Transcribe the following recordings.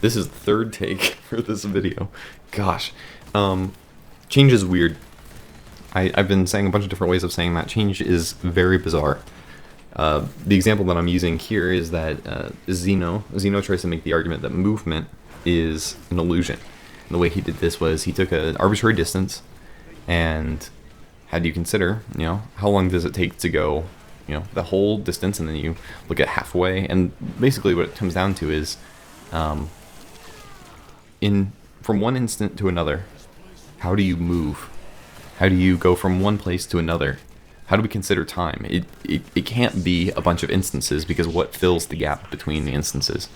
This is the third take for this video. Gosh. Change is weird. I've been saying a bunch of different ways of saying that. Change is very bizarre. The example that I'm using here is that Zeno tries to make the argument that movement is an illusion. And the way he did this was he took an arbitrary distance and had you consider, how long does it take to go, the whole distance, and then you look at halfway. And basically what it comes down to is from one instant to another, how do you move? How do you go from one place to another? How do we consider time? It can't be a bunch of instances, because what fills the gap between the instances?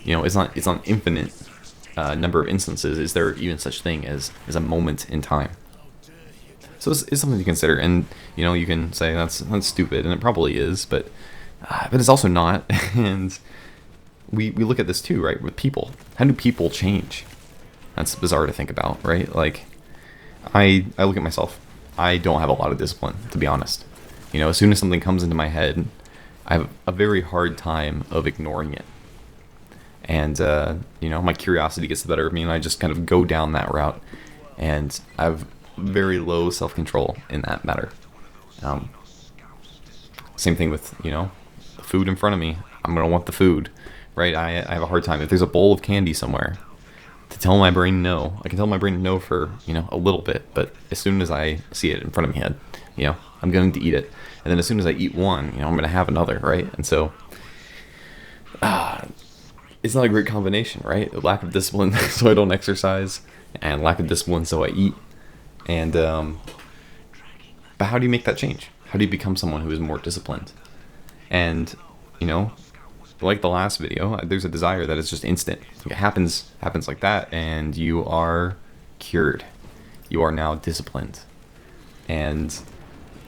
It's not infinite number of instances. Is there even such thing as a moment in time? So it's something to consider, and you can say that's stupid, and it probably is, but it's also not. And we look at this too, right? With people, how do people change? That's bizarre to think about, right? Like, I look at myself. I don't have a lot of discipline, to be honest. As soon as something comes into my head, I have a very hard time of ignoring it. And, my curiosity gets the better of me, and I just kind of go down that route. And I have very low self-control in that matter. Same thing with, the food in front of me. I'm going to want the food, right? I have a hard time. If there's a bowl of candy somewhere, to tell my brain no. I can tell my brain no for, a little bit, but as soon as I see it in front of me, I'm going to eat it. And then as soon as I eat one, I'm going to have another, right? And so, it's not a great combination, right? Lack of discipline so I don't exercise, and lack of discipline so I eat. And, but how do you make that change? How do you become someone who is more disciplined? And, like the last video, there's a desire that is just instant. It happens like that, and you are cured. You are now disciplined. And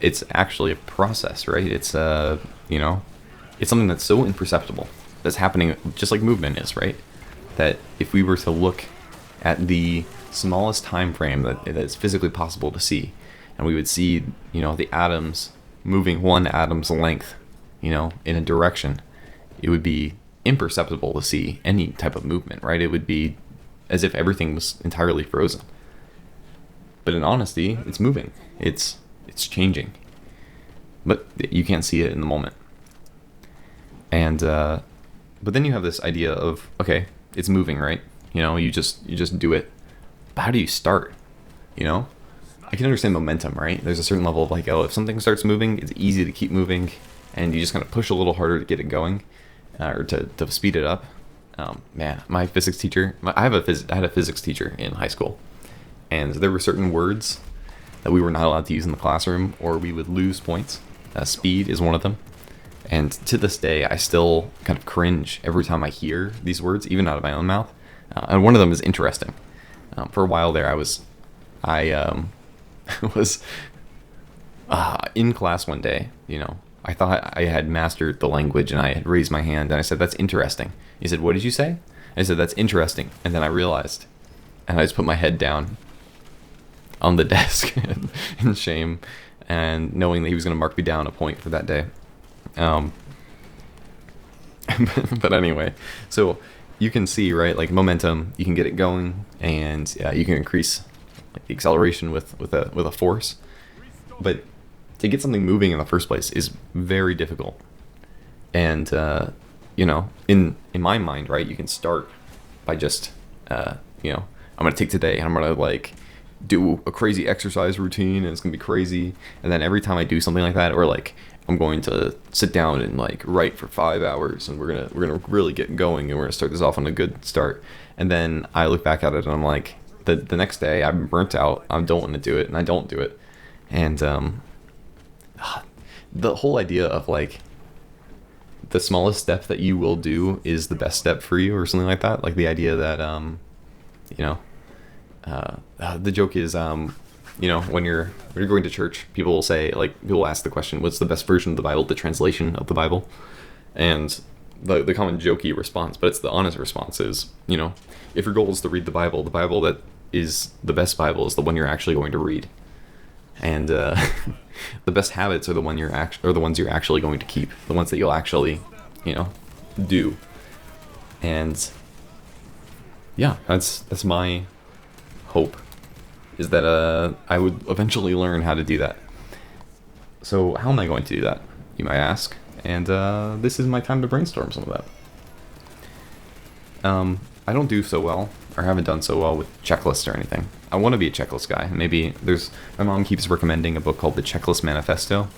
it's actually a process, right? It's it's something that's so imperceptible, that's happening just like movement is, right? That if we were to look at the smallest time frame that is physically possible to see, and we would see, the atoms moving one atom's length, in a direction, it would be imperceptible to see any type of movement, right? It would be as if everything was entirely frozen. But in honesty, it's moving. It's changing. But you can't see it in the moment. And but then you have this idea of, okay, it's moving, right? You just do it. But how do you start? I can understand momentum, right? There's a certain level of like, if something starts moving, it's easy to keep moving, and you just kind of push a little harder to get it going. Or to speed it up. Man, my physics teacher, I had a physics teacher in high school, and there were certain words that we were not allowed to use in the classroom, or we would lose points. Speed is one of them, and to this day I still kind of cringe every time I hear these words, even out of my own mouth. And one of them is interesting. For a while there, I was in class one day, I thought I had mastered the language, and I had raised my hand, and I said, "That's interesting." He said, "What did you say?" I said, "That's interesting." And then I realized, and I just put my head down on the desk in shame, and knowing that he was going to mark me down a point for that day. But anyway, so you can see, right, like momentum, you can get it going, and you can increase like the acceleration with a force. But to get something moving in the first place is very difficult. And, in my mind, right, you can start by just, I'm going to take today and I'm going to like do a crazy exercise routine, and it's going to be crazy. And then every time I do something like that, or like I'm going to sit down and like write for 5 hours, and we're going to really get going, and we're going to start this off on a good start. And then I look back at it and I'm like, the next day I'm burnt out. I don't want to do it, and I don't do it. And, the whole idea of like the smallest step that you will do is the best step for you, or something like that. Like the idea that, the joke is, when you're going to church, people will say, like, people will ask the question, what's the best version of the Bible, the translation of the Bible? And the common jokey response, but it's the honest response, is, if your goal is to read the Bible that is the best Bible is the one you're actually going to read. And the best habits are the ones you're actually going to keep, the ones that you'll actually, do. And yeah, that's my hope, is that I would eventually learn how to do that. So how am I going to do that, you might ask? And this is my time to brainstorm some of that. I don't do so well, or haven't done so well with checklists or anything. I want to be a checklist guy. Maybe my mom keeps recommending a book called The Checklist Manifesto.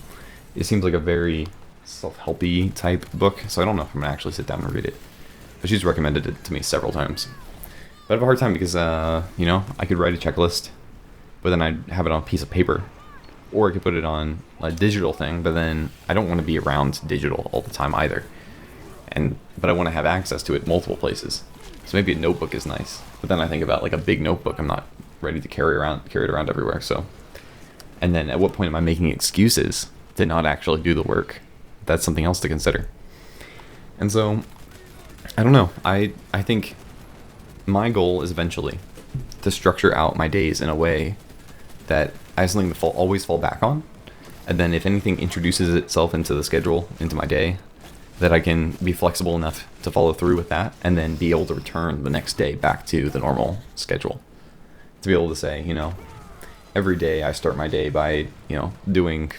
It seems like a very self-helpy type book, so I don't know if I'm going to actually sit down and read it. But she's recommended it to me several times. But I have a hard time because, I could write a checklist, but then I'd have it on a piece of paper. Or I could put it on a digital thing, but then I don't want to be around digital all the time either. But I want to have access to it multiple places. So maybe a notebook is nice. But then I think about like a big notebook, I'm not ready to carry it around everywhere. So, and then at what point am I making excuses to not actually do the work? That's something else to consider. And so, I don't know. I think my goal is eventually to structure out my days in a way that I have something to always fall back on. And then if anything introduces itself into the schedule, into my day, that I can be flexible enough to follow through with that and then be able to return the next day back to the normal schedule. To be able to say, every day I start my day by, doing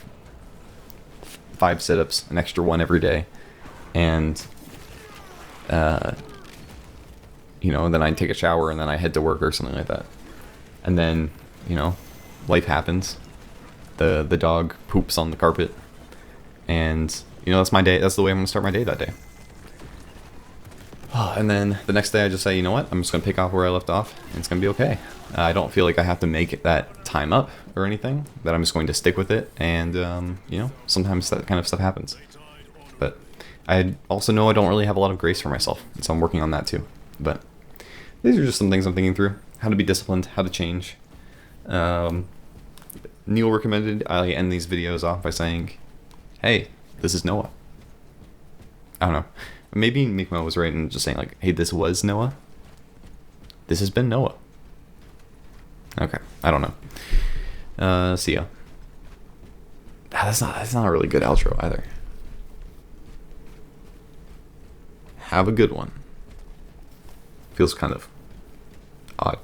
5 sit-ups, an extra one every day. And, then I take a shower and then I head to work or something like that. And then, life happens. The dog poops on the carpet. And, that's my day. That's the way I'm going to start my day that day. And then the next day I just say, you know what? I'm just going to pick off where I left off, and it's going to be okay. I don't feel like I have to make that time up or anything, that I'm just going to stick with it. And, sometimes that kind of stuff happens. But I also know I don't really have a lot of grace for myself, and so I'm working on that too. But these are just some things I'm thinking through. How to be disciplined, how to change. Neil recommended I end these videos off by saying, hey, this is Noah. I don't know. Maybe Mikmo was right in just saying like, hey, this was Noah. This has been Noah. Okay, I don't know. See ya. That's not a really good outro either. Have a good one. Feels kind of odd.